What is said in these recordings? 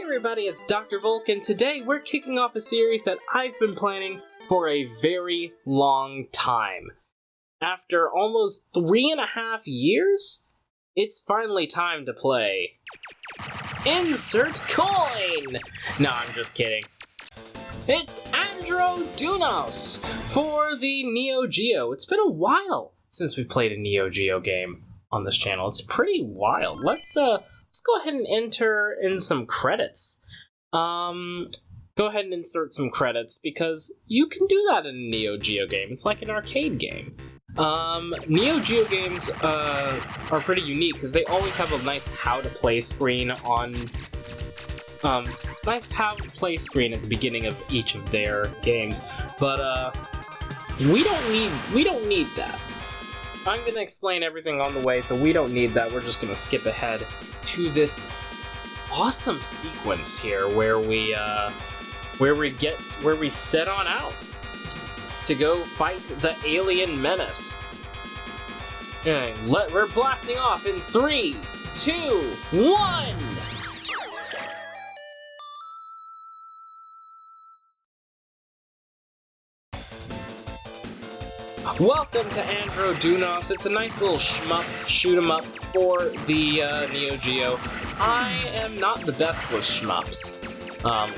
everybody, it's Dr. Volk, and today we're kicking off a series that I've been planning for a very long time. After almost 3.5 years, it's finally time to play Insert Coin! No, I'm just kidding. It's Andro Dunos for the Neo Geo. It's been a while since we played a Neo Geo game on this channel. It's pretty wild. Let's go ahead and enter in some credits. Go ahead and insert some credits, because you can do that in a Neo Geo game. It's like an arcade game. Neo Geo games are pretty unique, because they always have a nice how-to-play screen on... nice how-to-play screen at the beginning of each of their games, but, we don't need that. I'm gonna explain everything on the way, so we don't need that. We're just gonna skip ahead to this awesome sequence here where we set on out to go fight the alien menace. And we're blasting off in 3, 2, 1! Welcome to Andro Dunos. It's a nice little shmup, shoot 'em up for the Neo Geo. I am not the best with shmups,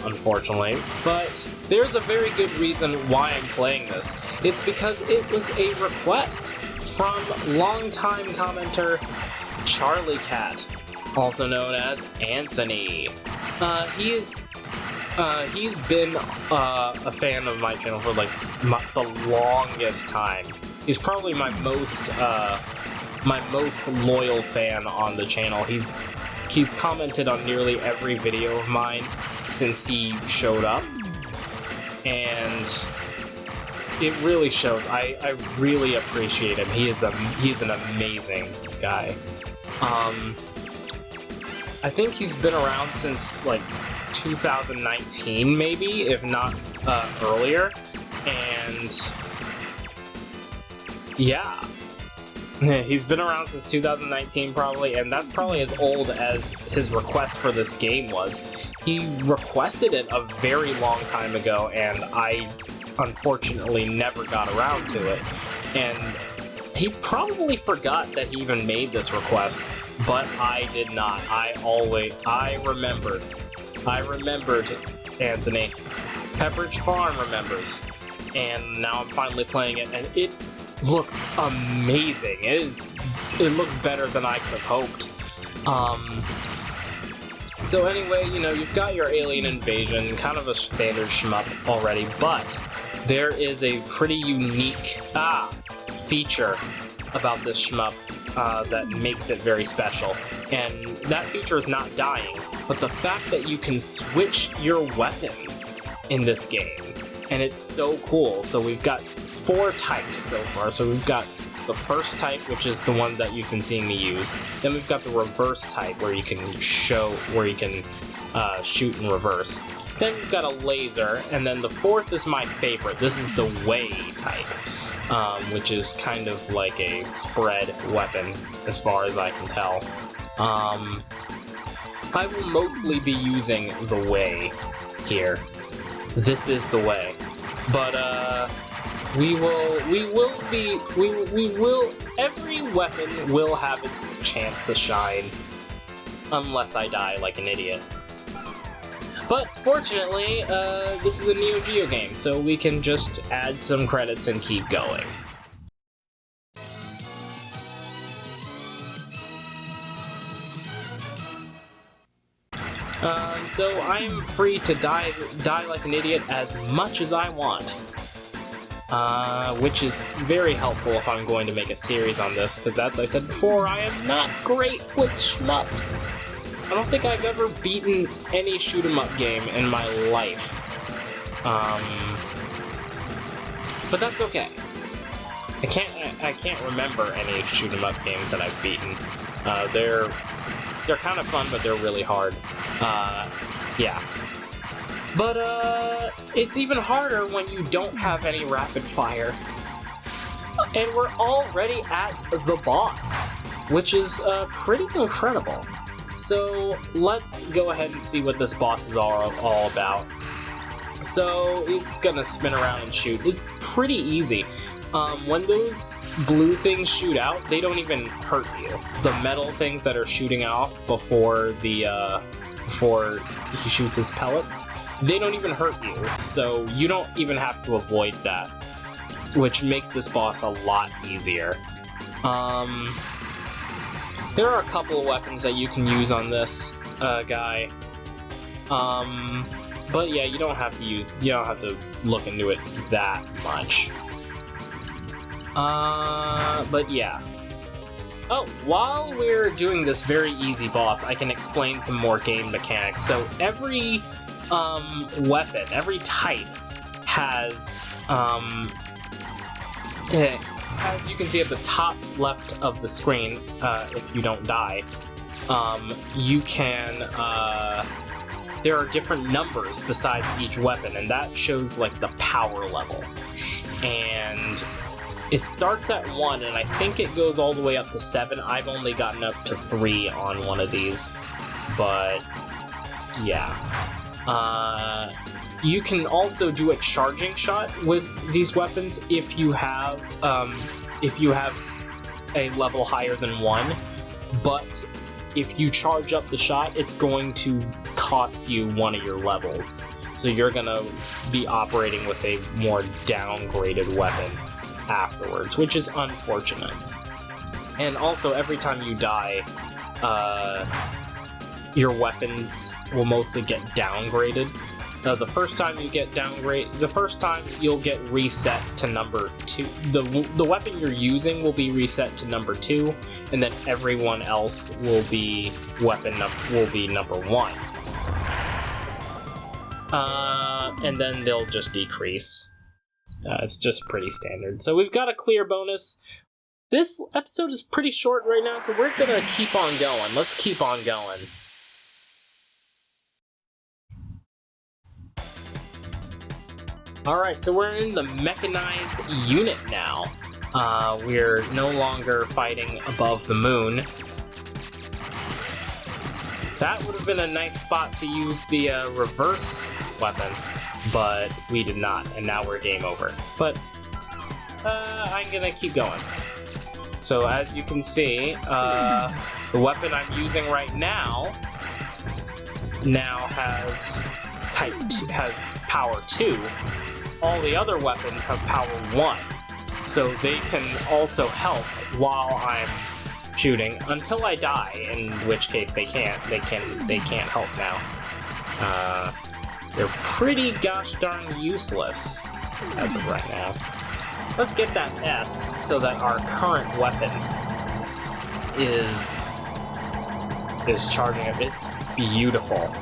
unfortunately, but there's a very good reason why I'm playing this. It's because it was a request from longtime commenter Charlie Cat, also known as Anthony. He's been a fan of my channel for like the longest time. He's probably my most loyal fan on the channel. He's commented on nearly every video of mine since he showed up, and it really shows. I really appreciate him. He's an amazing guy. I think he's been around since like 2019, maybe, if not earlier, and yeah, he's been around since 2019 probably, and that's probably as old as his request for this game was. He requested it a very long time ago, and I unfortunately never got around to it, and he probably forgot that he even made this request, but I did not. I remembered, Anthony. Pepperidge Farm remembers. And now I'm finally playing it, and it looks amazing. It looks better than I could have hoped. So anyway, you know, you've got your alien invasion, kind of a standard shmup already, but there is a pretty unique feature about this shmup that makes it very special. And that feature is not dying, but the fact that you can switch your weapons in this game. And it's so cool. So we've got 4 types so far. So we've got the first type, which is the one that you've been seeing me use. Then we've got the reverse type, where you can shoot in reverse. Then we've got a laser, and then the 4th is my favorite. This is the way type, which is kind of like a spread weapon, as far as I can tell. I will mostly be using the way here. This is the way, but every weapon will have its chance to shine, unless I die like an idiot. But fortunately, this is a Neo Geo game, so we can just add some credits and keep going. So I'm free to die like an idiot as much as I want. Which is very helpful if I'm going to make a series on this, because as I said before, I am not great with shmups. I don't think I've ever beaten any shoot-'em-up game in my life. But that's okay. I can't remember any shoot-'em-up games that I've beaten. They're kind of fun, but they're really hard. Yeah. But, it's even harder when you don't have any rapid fire. And we're already at the boss, which is, pretty incredible. So let's go ahead and see what this boss is all about. So it's gonna spin around and shoot. It's pretty easy. When those blue things shoot out, they don't even hurt you. The metal things that are shooting off before before he shoots his pellets, they don't even hurt you. So you don't even have to avoid that, which makes this boss a lot easier. There are a couple of weapons that you can use on this guy. But yeah, you don't have to look into it that much. But yeah. Oh, while we're doing this very easy boss, I can explain some more game mechanics. So every weapon, every type has, as you can see at the top left of the screen, if you don't die, you can, there are different numbers besides each weapon, and that shows like the power level. And it starts at 1, and I think it goes all the way up to 7. I've only gotten up to 3 on one of these, but yeah. You can also do a charging shot with these weapons if you have a level higher than 1, but if you charge up the shot, it's going to cost you one of your levels. So you're gonna be operating with a more downgraded weapon afterwards, which is unfortunate. And also, every time you die, your weapons will mostly get downgraded. The first time you get you'll get reset to number 2. The weapon you're using will be reset to number 2, and then everyone else will be number 1. And then they'll just decrease. It's just pretty standard. So we've got a clear bonus. This episode is pretty short right now, so we're gonna keep on going. Let's keep on going. Alright, so we're in the mechanized unit now. We're no longer fighting above the moon. That would have been a nice spot to use the reverse weapon, but we did not, and now we're game over. But I'm gonna keep going. So as you can see, the weapon I'm using right now has power 2. All the other weapons have power 1, so they can also help while I'm shooting until I die, in which case they can't help now. They're pretty gosh darn useless as of right now. Let's get that S so that our current weapon is charging up. It's beautiful.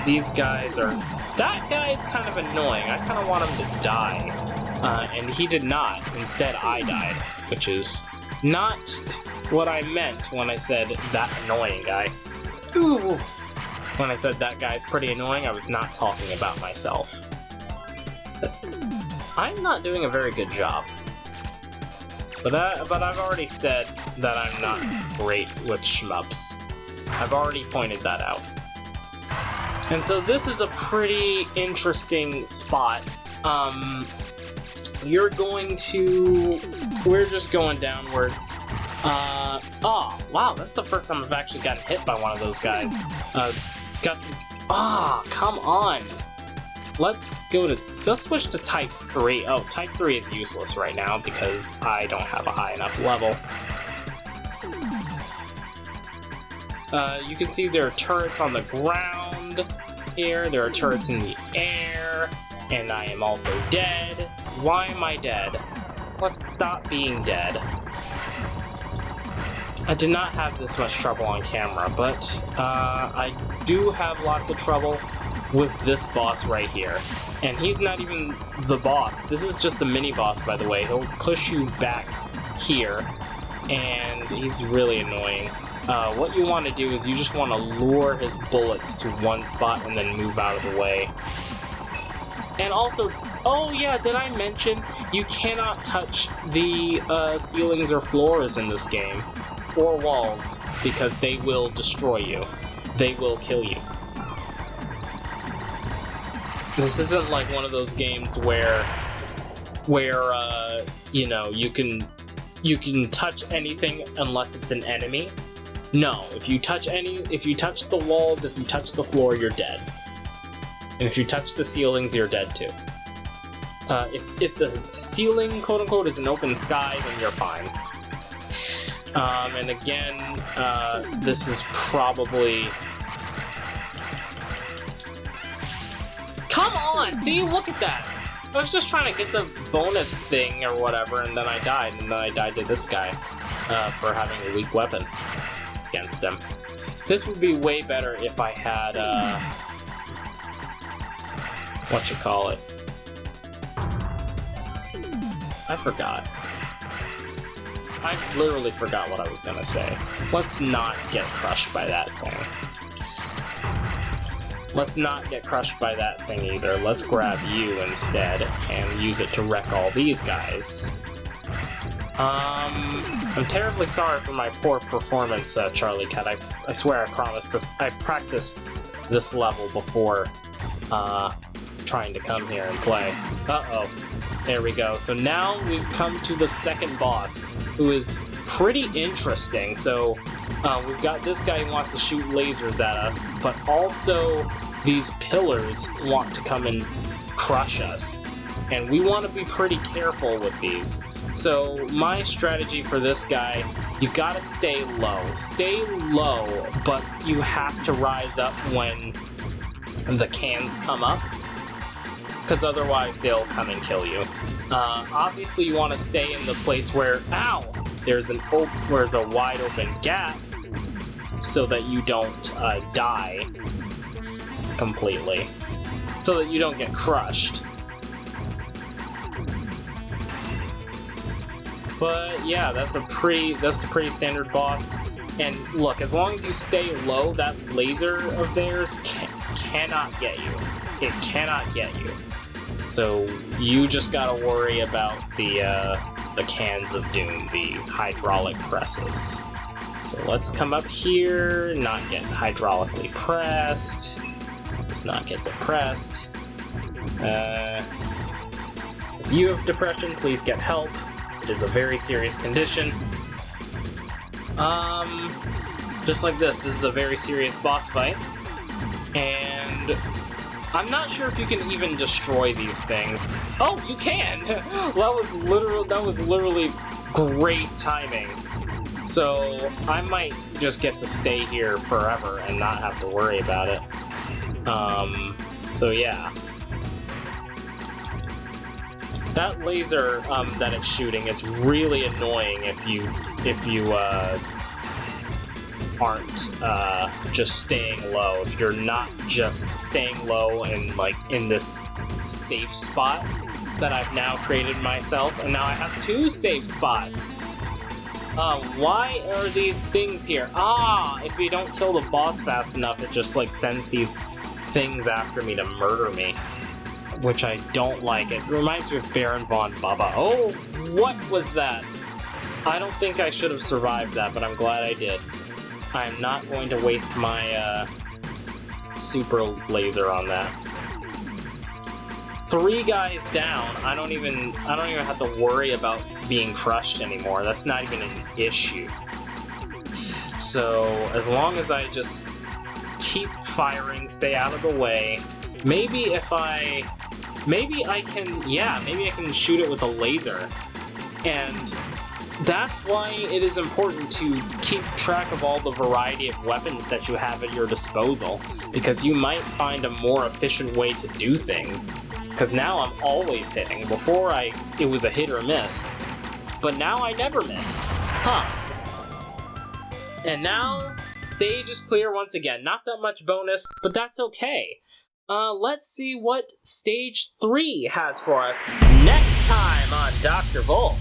These guys are... That guy's kind of annoying. I kind of want him to die. And he did not. Instead, I died, which is not what I meant when I said that annoying guy. Ooh. When I said that guy's pretty annoying, I was not talking about myself. I'm not doing a very good job. But I've already said that I'm not great with shmups. I've already pointed that out. And so this is a pretty interesting spot. We're just going downwards. Oh, wow, that's the first time I've actually gotten hit by one of those guys. Come on. Let's switch to Type 3. Oh, Type 3 is useless right now because I don't have a high enough level. You can see there are turrets on the ground here, there are turrets in the air, and I am also dead. Why am I dead? Let's stop being dead. I did not have this much trouble on camera, but I do have lots of trouble with this boss right here. And he's not even the boss. This is just the mini-boss, by the way. He'll push you back here, and he's really annoying. What you want to do is you just want to lure his bullets to one spot and then move out of the way. And also, oh yeah, did I mention you cannot touch the ceilings or floors in this game? or walls, because they will destroy you. They will kill you. This isn't like one of those games where you know, you can touch anything unless it's an enemy. No, if you touch the walls, if you touch the floor, you're dead. And if you touch the ceilings, you're dead too. If the ceiling, quote unquote, is an open sky, then you're fine. And again, this is probably... Come on! See, look at that! I was just trying to get the bonus thing or whatever, and then I died, and then I died to this guy for having a weak weapon against him. This would be way better if I had, whatchamacallit. I forgot. I literally forgot what I was gonna say. Let's not get crushed by that thing. Let's not get crushed by that thing either. Let's grab you instead and use it to wreck all these guys. I'm terribly sorry for my poor performance, 𝐟𝐵𝐞𝐬𝐷. I swear I practiced this level before trying to come here and play. Uh-oh. There we go. So now we've come to the second boss, who is pretty interesting. So we've got this guy who wants to shoot lasers at us, but also these pillars want to come and crush us. And we want to be pretty careful with these. So my strategy for this guy, you gotta stay low. Stay low, but you have to rise up when the cans come up, because otherwise they'll come and kill you. Obviously you want to stay in the place where, ow, there's a wide open gap, so that you don't die completely, so that you don't get crushed. But yeah, that's the pretty standard boss. And look, as long as you stay low, that laser of theirs cannot get you. It cannot get you. So you just gotta worry about the cans of doom, the hydraulic presses. So let's come up here, not get hydraulically pressed. Let's not get depressed. If you have depression, please get help. It is a very serious condition. Just like this is a very serious boss fight. And I'm not sure if you can even destroy these things. Oh, you can! That was literally great timing. So I might just get to stay here forever and not have to worry about it. So yeah. That laser that it's shooting, it's really annoying if you aren't just staying low. If you're not just staying low and like in this safe spot that I've now created myself, and now I have 2 safe spots. Why are these things here? If you don't kill the boss fast enough, it just like sends these things after me to murder me, which I don't like. It reminds me of Baron von Baba. Oh, what was that? I don't think I should have survived that, but I'm glad I did. I'm not going to waste my super laser on that. 3 guys down. I don't even have to worry about being crushed anymore. That's not even an issue. So as long as I just keep firing, stay out of the way. Maybe I can shoot it with a laser. And that's why it is important to keep track of all the variety of weapons that you have at your disposal, because you might find a more efficient way to do things. Because now I'm always hitting. Before it was a hit or miss, but now I never miss. Huh. And now, stage is clear once again. Not that much bonus, but that's okay. Let's see what Stage 3 has for us next time on Dr. Volk.